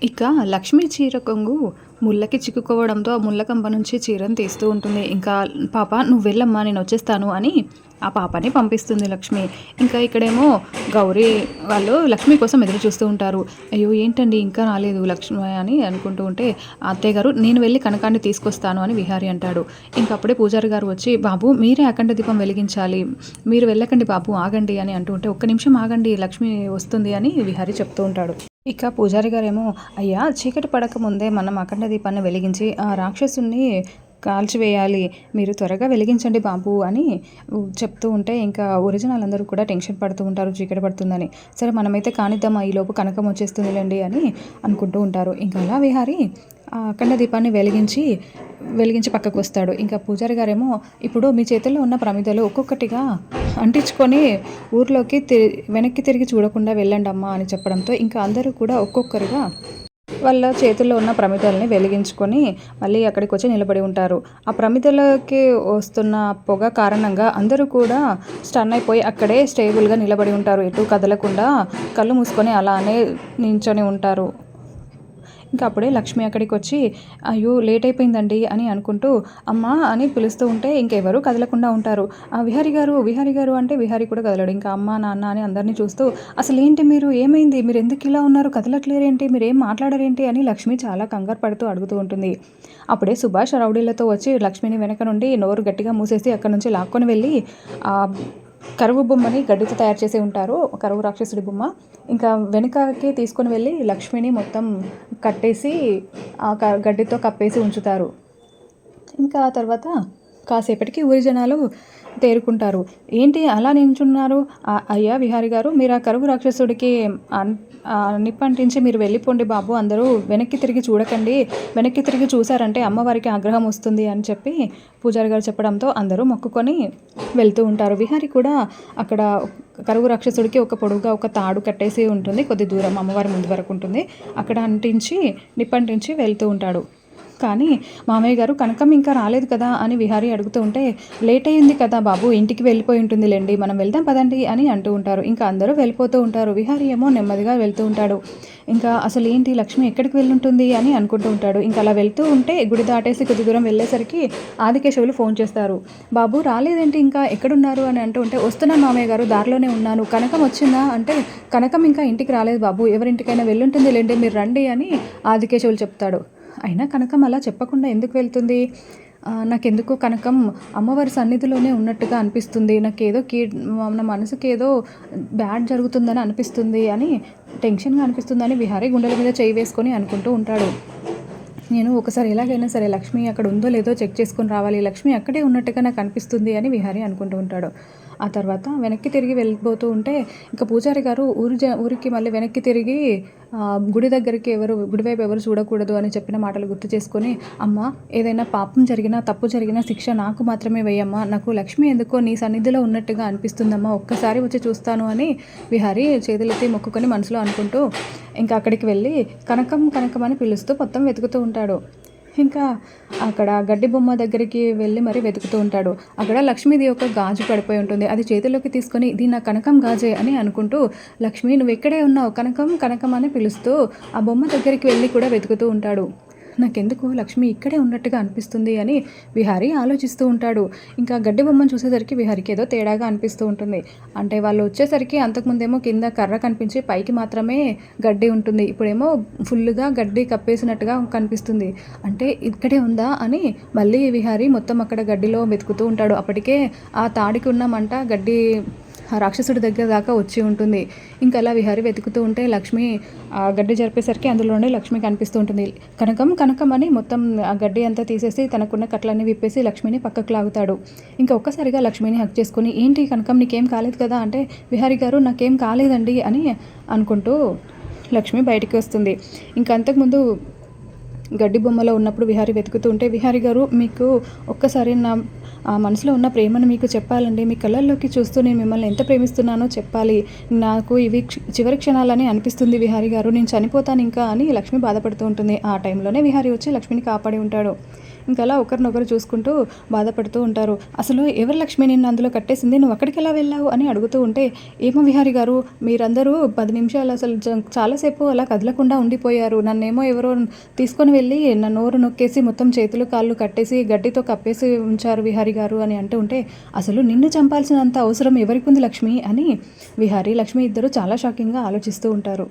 ఇక లక్ష్మి చీర కొంగు ముళ్ళకి చిక్కుకోవడంతో ఆ ముళ్ళ కంప నుంచి చీరను తీస్తూ ఉంటుంది. ఇంకా పాప నువ్వు వెళ్ళమ్మా నేను వచ్చేస్తాను అని ఆ పాపని పంపిస్తుంది లక్ష్మి. ఇంకా ఇక్కడేమో గౌరీ వాళ్ళు లక్ష్మి కోసం ఎదురు చూస్తూ ఉంటారు. అయ్యో ఏంటండి ఇంకా రాలేదు లక్ష్మి అని అనుకుంటూ ఉంటే అత్తయ్య గారు నేను వెళ్ళి కనకాన్ని తీసుకొస్తాను అని విహారి అంటాడు. ఇంకా అప్పుడే పూజారి గారు వచ్చి బాబు మీరే అఖండ దీపం వెలిగించాలి, మీరు వెళ్ళకండి బాబు ఆగండి అని అంటూ ఉంటే ఒక్క నిమిషం ఆగండి లక్ష్మి వస్తుంది అని విహారి చెప్తూ ఉంటాడు. ఇక పూజారి గారేమో అయ్యా చీకటి పడక ముందే మనం అఖండ దీపాన్ని వెలిగించి ఆ రాక్షసుని కాల్చివేయాలి, మీరు త్వరగా వెలిగించండి బాబు అని చెప్తూ ఉంటే ఇంకా ఒరిజినల్ అందరూ కూడా టెన్షన్ పడుతూ ఉంటారు చీకటి పడుతుందని. సరే మనమైతే కానిద్దామా ఈలోపు కనకం వచ్చేస్తుందిలేండి అని అనుకుంటూ ఉంటారు. ఇంకా అలా విహారి ఆ అఖండ దీపాన్ని వెలిగించి పక్కకు వస్తాడు. ఇంకా పూజారి గారేమో ఇప్పుడు మీ చేతుల్లో ఉన్న ప్రమిదలు ఒక్కొక్కటిగా అంటించుకొని ఊర్లోకి వెనక్కి తిరిగి చూడకుండా వెళ్ళండి అమ్మా అని చెప్పడంతో ఇంకా అందరూ కూడా ఒక్కొక్కరుగా వాళ్ళ చేతుల్లో ఉన్న ప్రమిదల్ని వెలిగించుకొని మళ్ళీ అక్కడికి వచ్చి నిలబడి ఉంటారు. ఆ ప్రమిదలకి వస్తున్న పొగ కారణంగా అందరూ కూడా స్టన్ అయిపోయి అక్కడే స్టేబుల్గా నిలబడి ఉంటారు. ఎటు కదలకుండా కళ్ళు మూసుకొని అలానే నించొని ఉంటారు. ఇంకా అప్పుడే లక్ష్మి అక్కడికి వచ్చి అయ్యో లేట్ అయిపోయిందండి అని అనుకుంటూ అమ్మ అని పిలుస్తూ ఉంటే ఇంకెవరు కదలకుండా ఉంటారు. విహారి గారు అంటే విహారి కూడా కదలడు. ఇంకా అమ్మ నాన్న అని అందరినీ చూస్తూ అసలు ఏంటి మీరు ఏమైంది, మీరు ఎందుకు ఇలా ఉన్నారు, కదలట్లేరేంటి, మీరు ఏం మాట్లాడరేంటి అని లక్ష్మి చాలా కంగారు పడుతూ అడుగుతూ ఉంటుంది. అప్పుడే సుభాష్ రౌడీలతో వచ్చి లక్ష్మిని వెనక నుండి నోరు గట్టిగా మూసేసి అక్కడ నుంచి లాక్కొని వెళ్ళి కరువు బొమ్మని గడ్డితో తయారు చేసి ఉంటారు, కరువు రాక్షసుడి బొమ్మ. ఇంకా వెనుకకి తీసుకొని వెళ్ళి లక్ష్మిని మొత్తం కట్టేసి ఆ గడ్డితో కప్పేసి ఉంచుతారు. ఇంకా ఆ తర్వాత కాసేపటికి ఊరి జనాలు తేరుకుంటారు. ఏంటి అలా నించున్నారు, అయ్యా విహారి గారు మీరు ఆ కరువు రాక్షసుడికి నిప్పంటించి మీరు వెళ్ళిపోండి బాబు, అందరూ వెనక్కి తిరిగి చూడకండి, వెనక్కి తిరిగి చూసారంటే అమ్మవారికి ఆగ్రహం వస్తుంది అని చెప్పి పూజారి గారు చెప్పడంతో అందరూ మొక్కుకొని వెళ్తూ ఉంటారు. విహారి కూడా అక్కడ కరువు రాక్షసుడికి ఒక పొడుగుగా ఒక తాడు కట్టేసి ఉంటుంది, కొద్ది దూరం అమ్మవారి ముందు వరకు ఉంటుంది, అక్కడ నిప్పంటించి వెళ్తూ ఉంటాడు. కానీ మామయ్య గారు కనకం ఇంకా రాలేదు కదా అని విహారి అడుగుతూ ఉంటే లేట్ అయ్యింది కదా బాబు, ఇంటికి వెళ్ళిపోయి ఉంటుందిలేండి, మనం వెళ్దాం పదండి అని అంటూ ఉంటారు. ఇంకా అందరూ వెళ్ళిపోతూ ఉంటారు. విహారి ఏమో నెమ్మదిగా వెళ్తూ ఉంటాడు. ఇంకా అసలు ఏంటి లక్ష్మి ఎక్కడికి వెళ్ళుంటుంది అని అనుకుంటూ ఉంటాడు. ఇంకా అలా వెళ్తూ ఉంటే గుడి దాటేసి కొద్ది దూరం వెళ్ళేసరికి ఆదికేశవులు ఫోన్ చేస్తారు. బాబు రాలేదేంటి ఇంకా ఎక్కడున్నారు అని అంటూ ఉంటే వస్తున్నాను మామయ్య గారు, దారిలోనే ఉన్నాను, కనకం వచ్చిందా అంటే కనకం ఇంకా ఇంటికి రాలేదు బాబు, ఎవరింటికైనా వెళ్ళుంటుంది లేండి, మీరు రండి అని ఆదికేశవులు చెప్తాడు. అయినా కనకం అలా చెప్పకుండా ఎందుకు వెళ్తుంది, నాకెందుకు కనకం అమ్మవారి సన్నిధిలోనే ఉన్నట్టుగా అనిపిస్తుంది, నాకేదో నా మనసుకి ఏదో బ్యాడ్ జరుగుతుందని అనిపిస్తుంది అని టెన్షన్గా అనిపిస్తుందని విహారీ గుండెల మీద చేయి వేసుకొని అనుకుంటూ ఉంటాడు. నేను ఒకసారి ఎలాగైనా సరే లక్ష్మి అక్కడ ఉందో లేదో చెక్ చేసుకొని రావాలి, లక్ష్మి అక్కడే ఉన్నట్టుగా నాకు అనిపిస్తుంది అని విహారీ అనుకుంటూ ఉంటాడు. ఆ తర్వాత వెనక్కి తిరిగి వెళ్ళిపోతూ ఉంటే ఇంకా పూజారి గారు ఊరికి మళ్ళీ వెనక్కి తిరిగి గుడి వైపు ఎవరు చూడకూడదు అని చెప్పిన మాటలు గుర్తు చేసుకొని అమ్మ ఏదైనా పాపం జరిగినా తప్పు జరిగినా శిక్ష నాకు మాత్రమే వేయమ్మా, నాకు లక్ష్మి ఎందుకో నీ సన్నిధిలో ఉన్నట్టుగా అనిపిస్తుందమ్మా, ఒక్కసారి వచ్చి చూస్తాను అని విహారీ చేతులెత్తి మొక్కుకొని మనసులో అనుకుంటూ ఇంకా అక్కడికి వెళ్ళి కనకం కనకం అని పిలుస్తూ మొత్తం వెతుకుతూ ఉంటాడు. ఇంకా అక్కడ గడ్డి బొమ్మ దగ్గరికి వెళ్ళి మరీ వెతుకుతూ ఉంటాడు. అక్కడ లక్ష్మీది ఒక గాజు పడిపోయి ఉంటుంది. అది చేతిలోకి తీసుకొని ఇది నా కనకం గాజే అని అనుకుంటూ లక్ష్మి నువ్వు ఎక్కడే ఉన్నావు, కనకం కనకం అని పిలుస్తూ ఆ బొమ్మ దగ్గరికి వెళ్ళి కూడా వెతుకుతూ ఉంటాడు. నాకెందుకు లక్ష్మి ఇక్కడే ఉన్నట్టుగా అనిపిస్తుంది అని విహారీ ఆలోచిస్తూ ఉంటాడు. ఇంకా గడ్డి బొమ్మను చూసేసరికి విహారీకి ఏదో తేడాగా అనిపిస్తూ ఉంటుంది. అంటే వాళ్ళు వచ్చేసరికి అంతకుముందేమో కింద కర్ర కనిపించి పైకి మాత్రమే గడ్డి ఉంటుంది, ఇప్పుడేమో ఫుల్గా గడ్డి కప్పేసినట్టుగా కనిపిస్తుంది. అంటే ఇక్కడే ఉందా అని మళ్ళీ విహారీ మొత్తం అక్కడ గడ్డిలో వెతుకుతూ ఉంటాడు. అప్పటికే ఆ తాడికి ఉన్న మంట గడ్డి రాక్షసుడి దగ్గర దాకా వచ్చి ఉంటుంది. ఇంకా అలా విహారీ వెతుకుతూ ఉంటే లక్ష్మి ఆ గడ్డి జరిపేసరికి అందులోనే లక్ష్మి కనిపిస్తూ ఉంటుంది. కనకం కనకం అని మొత్తం ఆ గడ్డి అంతా తీసేసి తనకున్న కట్లన్నీ విప్పేసి లక్ష్మిని పక్కకు లాగుతాడు. ఇంకా ఒక్కసారిగా లక్ష్మిని హక్ చేసుకుని ఏంటి కనకం నీకేం కాలేదు కదా అంటే విహారీ గారు నాకేం కాలేదండి అని అనుకుంటూ లక్ష్మి బయటికి వస్తుంది. ఇంకా అంతకుముందు గడ్డి బొమ్మలో ఉన్నప్పుడు విహారీ వెతుకుతూ ఉంటే విహారీ గారు మీకు ఒక్కసారి నా మనసులో ఉన్న ప్రేమను మీకు చెప్పాలండి, మీ కళ్ళల్లోకి చూస్తూ నేను మిమ్మల్ని ఎంత ప్రేమిస్తున్నానో చెప్పాలి, నాకు ఇవి చివరి క్షణాలని అనిపిస్తుంది విహారీ గారు, నేను చనిపోతాను ఇంకా అని లక్ష్మి బాధపడుతూ ఉంటుంది. ఆ టైంలోనే విహారీ వచ్చి లక్ష్మిని కాపాడి ఉంటాడు. ఇంకా అలా ఒకరినొకరు చూసుకుంటూ బాధపడుతూ ఉంటారు. అసలు ఎవరు లక్ష్మి నిన్ను అందులో కట్టేసింది, నువ్వు అక్కడికి ఎలా వెళ్ళావు అని అడుగుతూ ఉంటే, ఏమో విహారి గారు, మీరందరూ 10 నిమిషాలు అసలు చాలాసేపు అలా కదలకుండా ఉండిపోయారు. నన్నేమో ఎవరో తీసుకొని వెళ్ళి నా నోరు నొక్కేసి మొత్తం చేతులు కాళ్ళు కట్టేసి గడ్డితో కప్పేసి ఉంచారు విహారి గారు అని అంటూ ఉంటే, అసలు నిన్ను చంపాల్సినంత అవసరం ఎవరికి ఉంది లక్ష్మి అని విహారి లక్ష్మి ఇద్దరు చాలా షాకింగ్గా ఆలోచిస్తూ ఉంటారు.